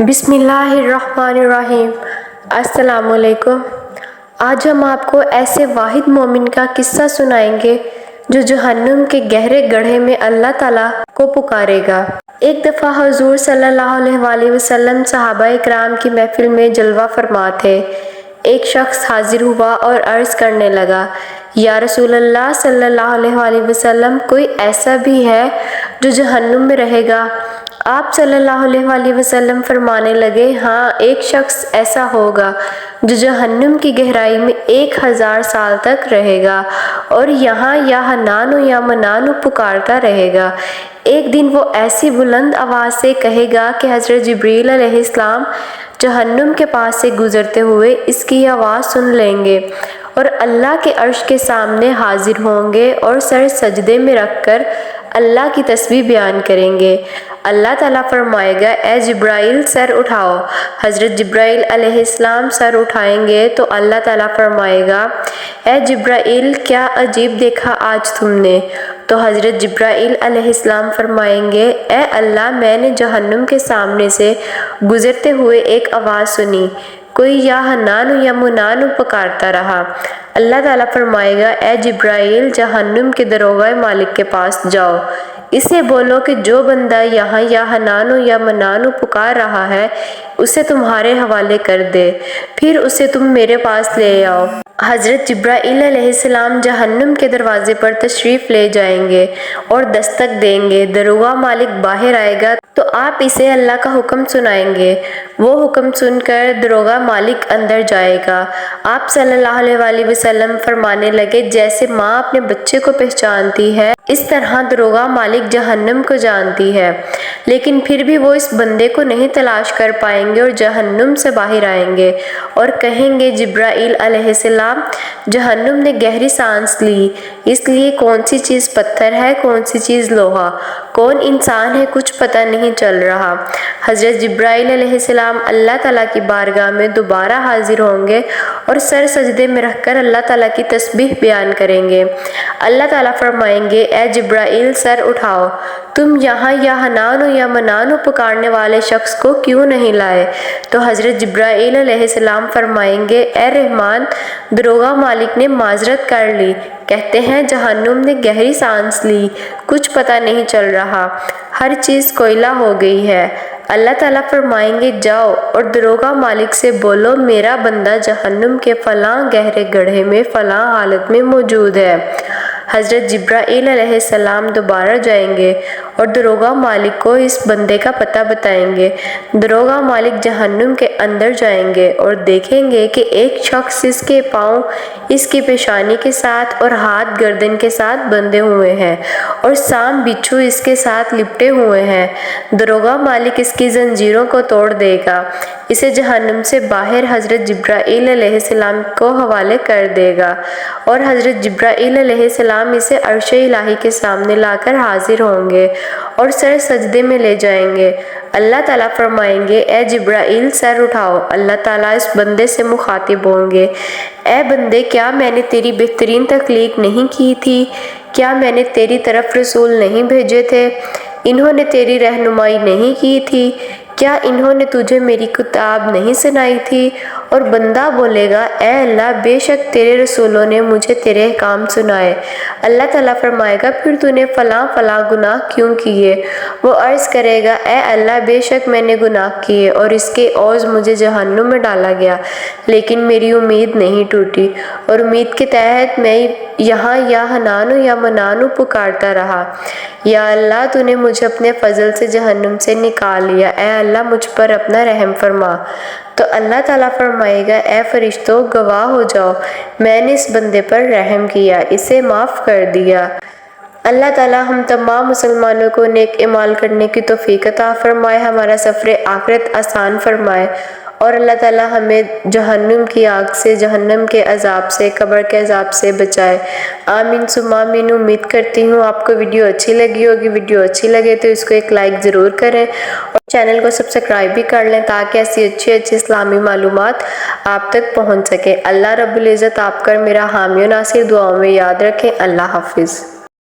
बिस्मिल्लाहिर्रहमानिर्रहीम। अस्सलाम वालेकुम। आज हम आपको ऐसे वाहिद मोमिन का किस्सा सुनाएंगे जो जहन्नुम के गहरे गड्ढे में अल्लाह ताला को पुकारेगा। एक दफ़ा हुज़ूर सल्लल्लाहु अलैहि वसल्लम सहाबा इकराम की महफिल में जलवा फरमा थे। एक शख्स हाजिर हुआ और अर्ज़ करने लगा, या रसूलल्लाह सल्लल्लाहु अलैहि वसल्लम, कोई ऐसा भी है जो जहन्नुम में रहेगा? आप सल्लल्लाहु अलैहि वसल्लम फरमाने लगे, हाँ, एक शख्स ऐसा होगा जो जहन्नुम की गहराई में 1000 साल तक रहेगा और यहाँ या हनानो या मनानो पुकारता रहेगा। एक दिन वो ऐसी बुलंद आवाज़ से कहेगा कि हज़रत जिब्रील अलैहिस्सलाम जहन्नुम के पास से गुज़रते हुए इसकी आवाज़ सुन लेंगे और अल्लाह के अर्श के सामने हाजिर होंगे और सर सजदे में रखकर अल्लाह की तस्बीह बयान करेंगे। अल्लाह ताला फरमाएगा, ए जिब्राइल सर उठाओ। हज़रत जिब्राइल अलैहिस्सलाम सर उठाएंगे तो अल्लाह ताला फरमाएगा, ए जिब्राइल, क्या अजीब देखा आज तुमने? तो हज़रत जिब्राइल अलैहिस्सलाम फरमाएंगे, ए अल्लाह, मैंने जहन्नुम के सामने से गुज़रते हुए एक आवाज़ सुनी, कोई या हन्नानु या मुनानु पुकारता रहा। अल्लाह ताला फरमाएगा, ए जिब्राइल, जहन्नुम के दरोगा मालिक के पास जाओ, इसे बोलो कि जो बंदा यहाँ या हनानो या मनानो पुकार रहा है उसे तुम्हारे हवाले कर दे, फिर उसे तुम मेरे पास ले आओ। हज़रत जिब्राइल अलैहिस्सलाम जहन्नुम के दरवाजे पर तशरीफ़ ले जाएंगे और दस्तक देंगे। दरोगा मालिक बाहर आएगा तो आप इसे अल्लाह का हुक्म सुनाएंगे। वो हुक्म सुनकर दरोगा मालिक अंदर जाएगा। आप सल्लल्लाहु अलैहि वसल्लम फरमाने लगे, जैसे माँ अपने बच्चे को पहचानती है इस तरह दरोगा मालिक जहन्नुम को जानती है। लेकिन फिर भी वो इस बंदे को नहीं तलाश कर पाएंगे और जहन्नुम से बाहर आएंगे और कहेंगे, जिब्राइल अलैहिस्सलाम, जहन्नुम ने गहरी सांस ली, इसलिए कौन सी चीज़ पत्थर है, कौन सी चीज़ लोहा, कौन इंसान है, कुछ पता नहीं चल रहा। हज़रत जिब्राइल अलैहिस्सलाम अल्लाह ताला की बारगाह में दोबारा हाजिर होंगे और सर सजदे में रखकर अल्लाह ताला की तस्बीह बयान करेंगे। अल्लाह ताला फरमाएंगे, ए जिब्राइल सर उठाओ, तुम यहाँ या हनानो या मनानो पुकारने वाले शख्स को क्यों नहीं लाए? तो हज़रत जिब्राइल अलैहिस्सलाम फरमाएंगे, ए रहमान, दरोगा मालिक ने माजरत कर ली, कहते हैं जहन्नुम ने गहरी सांस ली, कुछ पता नहीं चल रहा, हर चीज़ कोयला हो गई है। अल्लाह ताला फरमाएंगे, जाओ और दरोगा मालिक से बोलो, मेरा बंदा जहन्नुम के फलां गहरे गड्ढे में फलां हालत में मौजूद है। हज़रत जिब्राइल अलैहिस्सलाम दोबारा जाएंगे और दरोगा मालिक को इस बंदे का पता बताएंगे। दरोगा मालिक जहन्नुम के अंदर जाएंगे और देखेंगे कि एक शख्स इसके पाँव इसकी पेशानी के साथ और हाथ गर्दन के साथ बंधे हुए हैं और सांप बिच्छू इसके साथ लिपटे हुए हैं। दरोगा मालिक इसकी जंजीरों को तोड़ देगा, इसे जहन्नुम से बाहर हज़रत जिब्राइल अलैहिस्सलाम को हवाले कर देगा और हज़रत जिब्राइल अलैहिस्सलाम इसे अर्श इलाही के सामने लाकर हाजिर होंगे और सर सजदे में ले जाएंगे। अल्लाह ताला फरमाएंगे, ए जिब्राइल सर उठाओ। अल्लाह ताला इस बंदे से मुखातिब होंगे, ए बंदे, क्या मैंने तेरी बेहतरीन तख्लीक नहीं की थी? क्या मैंने तेरी तरफ रसूल नहीं भेजे थे? इन्होंने तेरी रहनुमाई नहीं की थी? क्या इन्होंने तुझे मेरी किताब नहीं सुनाई थी? और बंदा बोलेगा, ए अल्लाह, बेशक तेरे रसूलों ने मुझे तेरे काम सुनाए। अल्लाह ताला फरमाएगा, फिर तूने फ़लाँ फ़लाँ गुनाह क्यों किए? वो अर्ज़ करेगा, ए अल्लाह, बेशक मैंने गुनाह किए और इसके औज़ मुझे जहन्नुम में डाला गया, लेकिन मेरी उम्मीद नहीं टूटी और उम्मीद के तहत मैं यहाँ या हनानो या मनानो पुकारता रहा। या अल्लाह, तूने मुझे अपने फ़ज़ल से जहन्नुम से निकाल लिया, ए अल्लाह, मुझ पर अपना रहम फरमा। तो अल्लाह ताला फरमाएगा, ए फरिश्तों, गवाह हो जाओ, मैंने इस बंदे पर रहम किया, इसे माफ़ कर दिया। अल्लाह ताला हम तमाम मुसलमानों को नेक अमाल करने की तौफीक अता फरमाए, हमारा सफ़र आखिरत आसान फरमाए और अल्लाह ताला हमें जहन्नुम की आग से, जहन्नम के अज़ाब से, कब्र के अज़ाब से बचाए। आमीन सुम्मा आमीन। उम्मीद करती हूँ आपको वीडियो अच्छी लगी होगी। वीडियो अच्छी लगे तो इसको एक लाइक ज़रूर करें और चैनल को सब्सक्राइब भी कर लें ताकि ऐसी अच्छी अच्छी इस्लामी मालूमात आप तक पहुँच सके। अल्लाह रब्बुल इज़्ज़त आपका मेरा हामी नासिर दुआओं में याद रखें। अल्लाह हाफिज़।